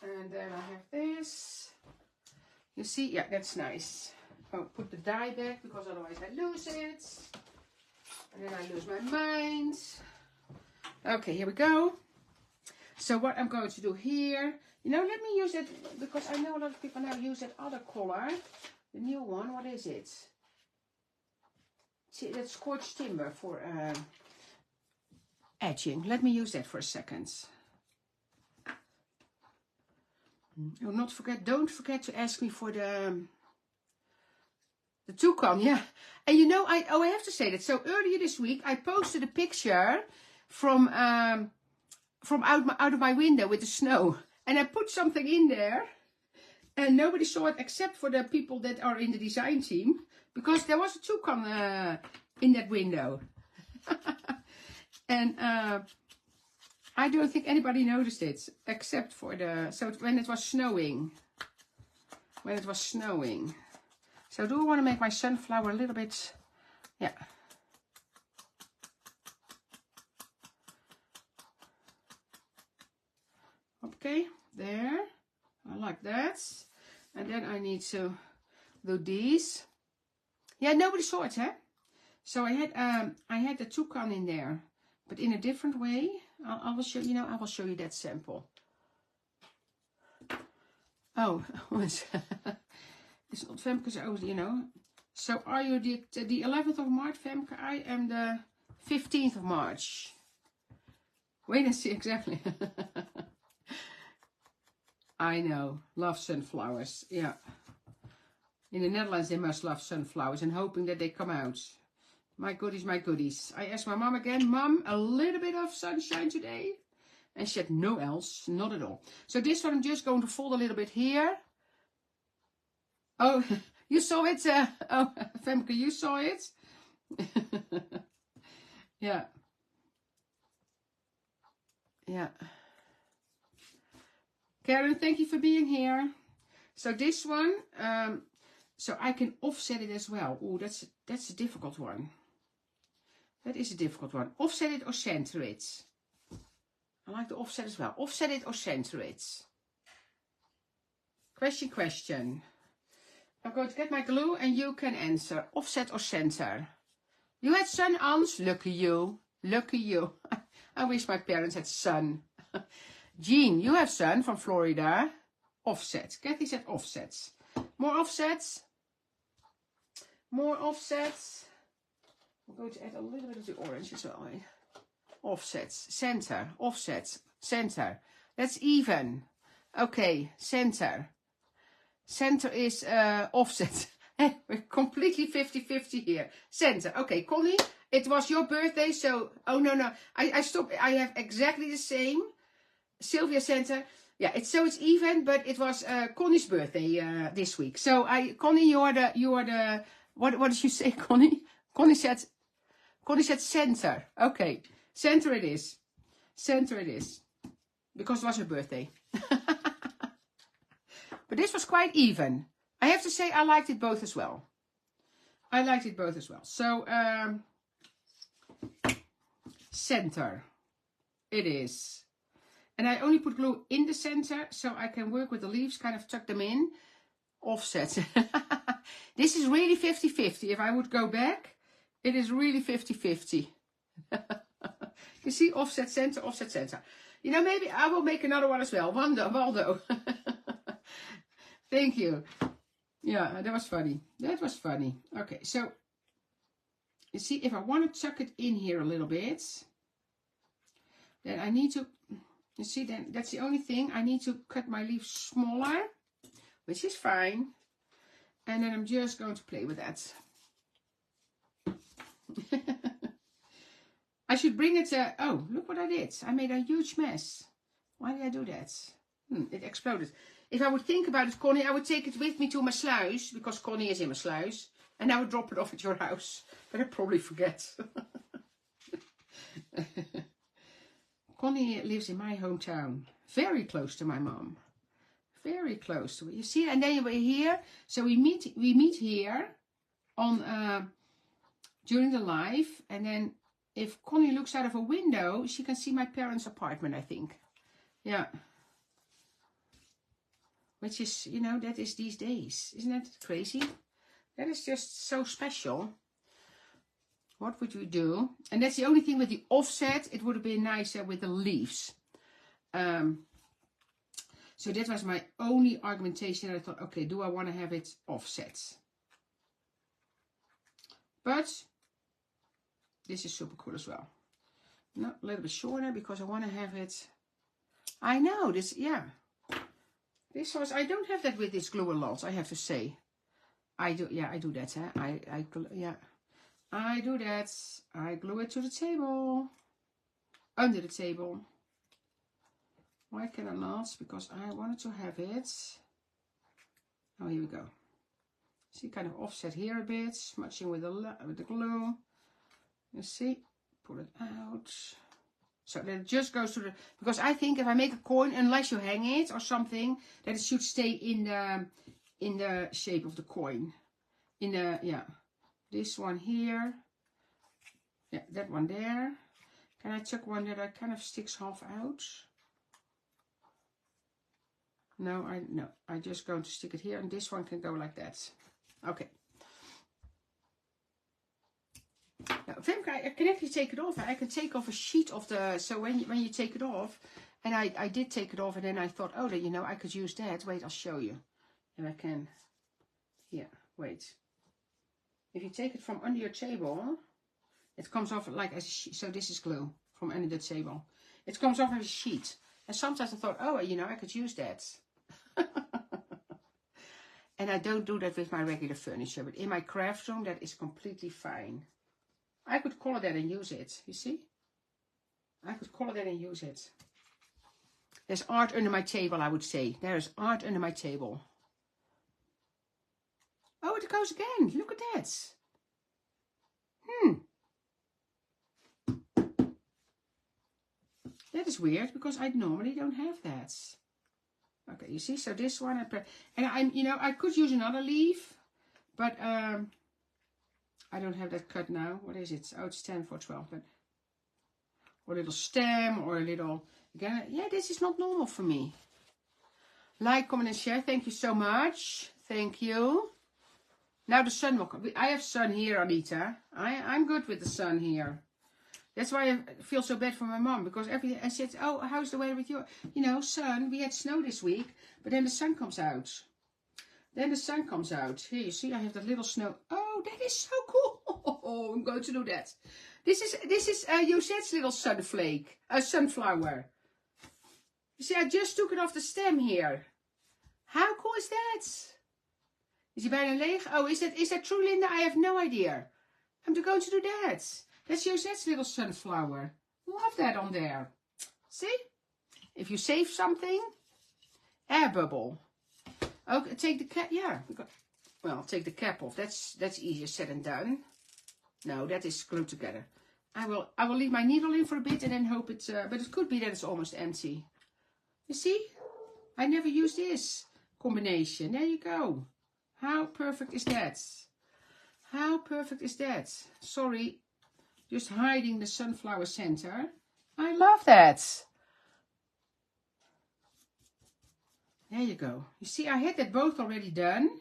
And then I have this. You see? Yeah, that's nice. I'll put the die back because otherwise I lose it. And then I lose my mind. Okay, here we go. So what I'm going to do here, you know, let me use it because I know a lot of people now use that other color. The new one, what is it? See, that's scorched timber for edging. Let me use that for a second. Oh, don't forget to ask me for the toucan, yeah. And you know, I have to say that. So earlier this week, I posted a picture from out of my window with the snow, and I put something in there, and nobody saw it except for the people that are in the design team, because there was a toucan in that window, and I don't think anybody noticed it except for when it was snowing. So do I want to make my sunflower a little bit, yeah. Okay, there. I like that. And then I need to do these. Yeah, nobody saw it, huh? So I had the toucan in there, but in a different way. I will show you. I will show you that sample. Oh, it's not Femke's. Oh, you know. So are you the 11th of March, Femke? I am the 15th of March. Wait and see exactly. I know. Love sunflowers. Yeah. In the Netherlands, they must love sunflowers and hoping that they come out. My goodies, my goodies. I asked my mom again, Mom, a little bit of sunshine today? And she said, no else, not at all. So this one I'm just going to fold a little bit here. Oh, you saw it? Oh, Femke, you saw it? Yeah. Yeah. Karen, thank you for being here. So this one, so I can offset it as well. Oh, that's a difficult one. That is a difficult one. Offset it or center it. I like the offset as well. Offset it or center it. Question. I'm going to get my glue and you can answer. Offset or center. You had sun, Ans? Lucky you. Lucky you. I wish my parents had sun. Jean, you have sun from Florida. Offset. Kathy said offsets. More offsets. More offsets. I'm going to add a little bit of the orange as well. Offsets. Center. Offsets. Center. That's even. Okay. Center. Center is offset. We're completely 50-50 here. Center. Okay, Connie, it was your birthday, so... Oh, no. I stopped. I have exactly the same. Sylvia Center. Yeah, it's even, but it was Connie's birthday this week. So, Connie, you are the... What did you say, Connie? Connie said center. Okay, center it is. Center it is. Because it was her birthday. But this was quite even. I have to say I liked it both as well. So, center. It is. And I only put glue in the center so I can work with the leaves, kind of tuck them in. Offset. This is really 50-50. If I would go back, it is really 50-50. You see, offset center, offset center. You know, maybe I will make another one as well. Waldo. Thank you. Yeah, that was funny. Okay, so you see, if I want to tuck it in here a little bit, then I need to, You see, then that's the only thing. I need to cut my leaves smaller, which is fine. And then I'm just going to play with that. I should bring it to... Oh, look what I did. I made a huge mess. Why did I do that? It exploded. If I would think about it, Connie, I would take it with me to my sluis, because Connie is in my sluis, and I would drop it off at your house. But I'd probably forget. Connie lives in my hometown, very close to my mom. Very close to it. You see, and then we're here. So we meet here on during the live, and then if Connie looks out of a window, she can see my parents' apartment, I think. Yeah. Which is, you know, that is these days. Isn't that crazy? That is just so special. What would we do? And that's the only thing with the offset. It would have been nicer with the leaves. So that was my only argumentation. I thought, okay, do I want to have it offset? But this is super cool as well. No, a little bit shorter because I want to have it. I know this, yeah. This was, I don't have that with this glue a lot, I have to say. I do, yeah, I do that, huh? Yeah. I do that. I glue it to the table. Under the table. Why can I not? Because I wanted to have it. Oh, here we go. See, kind of offset here a bit. Smudging with the glue. You see? Pull it out. So that it just goes to the... Because I think if I make a coin, unless you hang it or something, that it should stay in the shape of the coin. In the... Yeah. This one here. Yeah, that one there. Can I chuck one that kind of sticks half out? No, I'm just going to stick it here, and this one can go like that. Okay. Now, Femke, I can actually take it off. I can take off a sheet of the... So when you take it off, and I did take it off, and then I thought, oh, you know, I could use that. Wait, I'll show you. And I can... Here, wait. If you take it from under your table, it comes off like as a sheet. So this is glue from under the table. It comes off as a sheet. And sometimes I thought, oh, you know, I could use that. And I don't do that with my regular furniture. But in my craft room, that is completely fine. I could color that and use it. You see? I could color that and use it. There's art under my table, I would say. There is art under my table. Oh, it goes again. Look at that. That is weird because I normally don't have that. Okay, you see, so this one, and you know, I could use another leaf, but I don't have that cut now. What is it? Oh, it's 10 for 12, but or a little stem or a little. Again, yeah, this is not normal for me. Like, comment, and share. Thank you so much. Thank you. Now the sun will come. I have sun here, Anita. I'm good with the sun here. That's why I feel so bad for my mom, because I said, oh, how's the weather with you? You know, sun, we had snow this week, but then the sun comes out. Then the sun comes out. Here, you see, I have that little snow. Oh, that is so cool. Oh, I'm going to do that. This is Josette's little sunflower. You see, I just took it off the stem here. How cool is that? Is he bijna leeg? Oh, is that true, Linda? I have no idea. I'm going to do that. That's Josette's little sunflower. Love that on there. See? If you save something, air bubble. Okay, take the cap. Yeah. Well, take the cap off. That's easier said than done. No, that is glued together. I will leave my needle in for a bit and then hope it's. But it could be that it's almost empty. You see? I never used this combination. There you go. How perfect is that? How perfect is that? Sorry. Just hiding the sunflower center. I love that. There you go. You see, I had that both already done.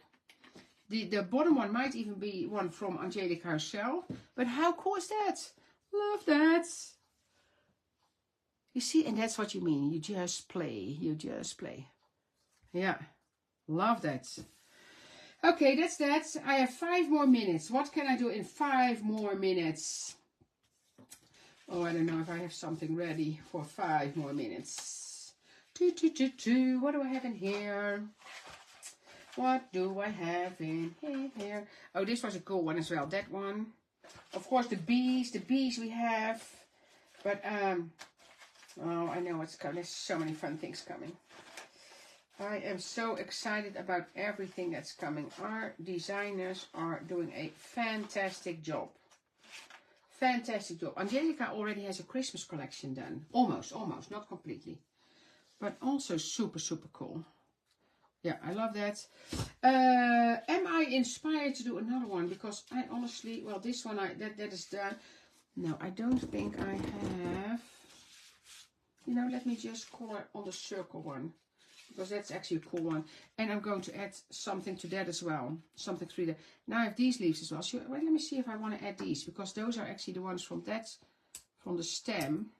The bottom one might even be one from Angelica herself. But how cool is that? Love that. You see, and that's what you mean. You just play. You just play. Yeah. Love that. Okay, that's that. I have 5 more minutes. What can I do in 5 more minutes? Oh, I don't know if I have something ready for 5 more minutes. What do I have in here? What do I have in here? Oh, this was a cool one as well. That one. Of course, the bees we have. But, oh, I know what's coming. There's so many fun things coming. I am so excited about everything that's coming. Our designers are doing a fantastic job. Fantastic job. Angelica already has a Christmas collection done. Almost, not completely. But also super, super cool. Yeah, I love that. Am I inspired to do another one? Because I honestly, well, this one, that is done. No, I don't think I have. You know, let me just color on the circle one. Because that's actually a cool one. And I'm going to add something to that as well. Something through there. Now I have these leaves as well. So wait, let me see if I want to add these. Because those are actually the ones from the stem.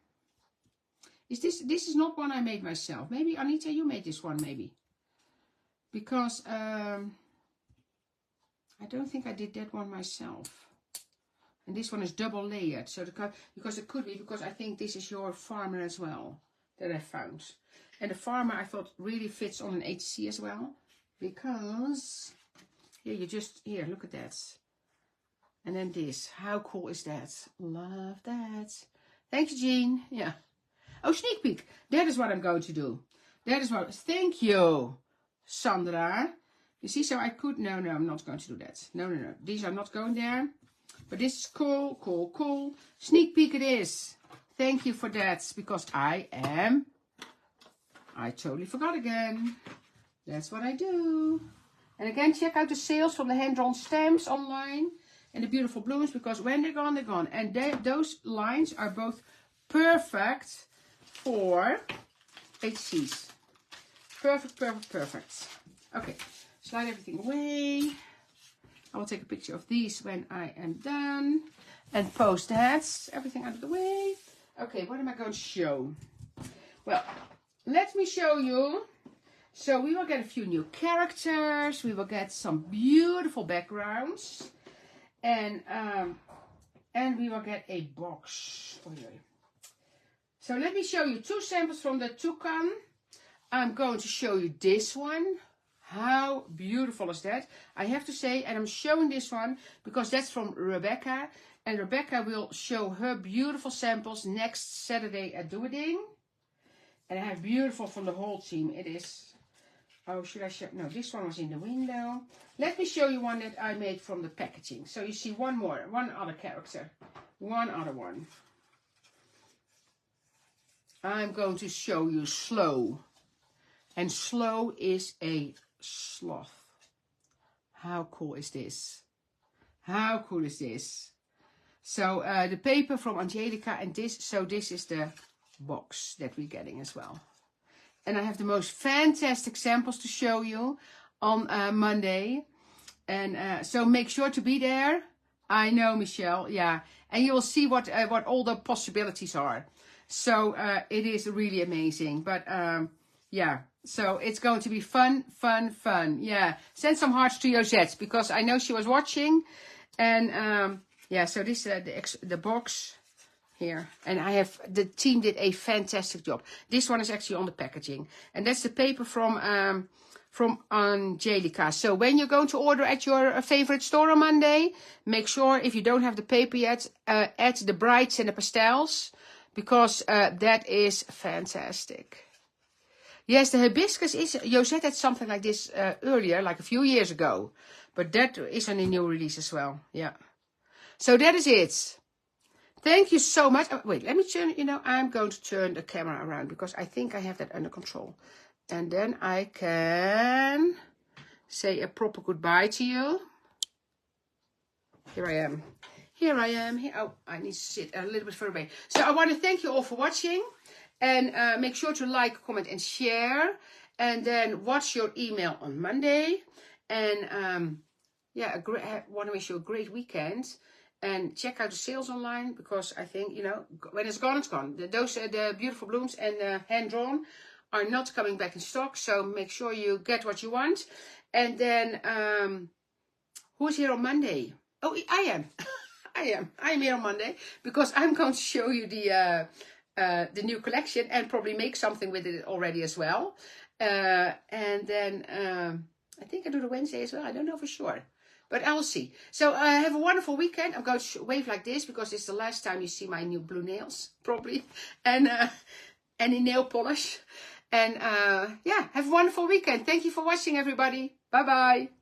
This is not one I made myself. Maybe, Anita, you made this one, maybe. Because I don't think I did that one myself. And this one is double layered. So because it could be, because I think this is your farmer as well. That I found. And the farmer I thought really fits on an ATC as well. Because here, look at that. And then this. How cool is that? Love that. Thank you, Jean. Yeah. Oh, sneak peek. That is what I'm going to do. That is what. Thank you, Sandra. You see, so I could. No, I'm not going to do that. No. These are not going there. But this is cool, cool, cool. Sneak peek it is. Thank you for that. Because I totally forgot again. That's what I do. And again, check out the sales from the hand-drawn stamps online. And the beautiful blooms. Because when they're gone, they're gone. And those lines are both perfect for ATCs. Perfect. Okay. Slide everything away. I will take a picture of these when I am done. And post that. Everything out of the way. Okay, what am I going to show? Well, let me show you. So we will get a few new characters. We will get some beautiful backgrounds. And we will get a box. So let me show you two samples from the Toucan. I'm going to show you this one. How beautiful is that? I have to say, and I'm showing this one because that's from Rebecca. And Rebecca will show her beautiful samples next Saturday at Doing. And I have beautiful from the whole team. It is, oh, should I show? No, this one was in the window. Let me show you one that I made from the packaging. So you see one other character. One other one. I'm going to show you Slow. And Slow is a sloth. How cool is this? How cool is this? So the paper from Angelica and this. So this is the box that we're getting as well. And I have the most fantastic samples to show you on Monday. And so make sure to be there. I know, Michelle. Yeah. And you will see what all the possibilities are. So it is really amazing. But yeah. So it's going to be fun. Yeah. Send some hearts to Josette because I know she was watching. And yeah, so this is the box here. And the team did a fantastic job. This one is actually on the packaging. And that's the paper from Angelica. So when you're going to order at your favorite store on Monday, make sure if you don't have the paper yet, add the brights and the pastels. Because that is fantastic. Yes, the hibiscus is... Josette had something like this earlier, like a few years ago. But that is on a new release as well. Yeah. So that is it. Thank you so much. Oh, wait, let me turn... I'm going to turn the camera around. Because I think I have that under control. And then I can say a proper goodbye to you. Here I am. Oh, I need to sit a little bit further away. So I want to thank you all for watching. And make sure to like, comment, and share. And then watch your email on Monday. And yeah, I want to wish you a great weekend. And check out the sales online. Because I think, when it's gone, it's gone. The beautiful blooms and the hand-drawn are not coming back in stock. So make sure you get what you want. And then, who's here on Monday? Oh, I am. I am here on Monday because I'm going to show you the the new collection and probably make something with it already as well. And then I think I do the Wednesday as well. I don't know for sure, but I'll see. So have a wonderful weekend. I'm going to wave like this because it's the last time you see my new blue nails, probably, and any nail polish. And yeah, have a wonderful weekend. Thank you for watching, everybody. Bye bye.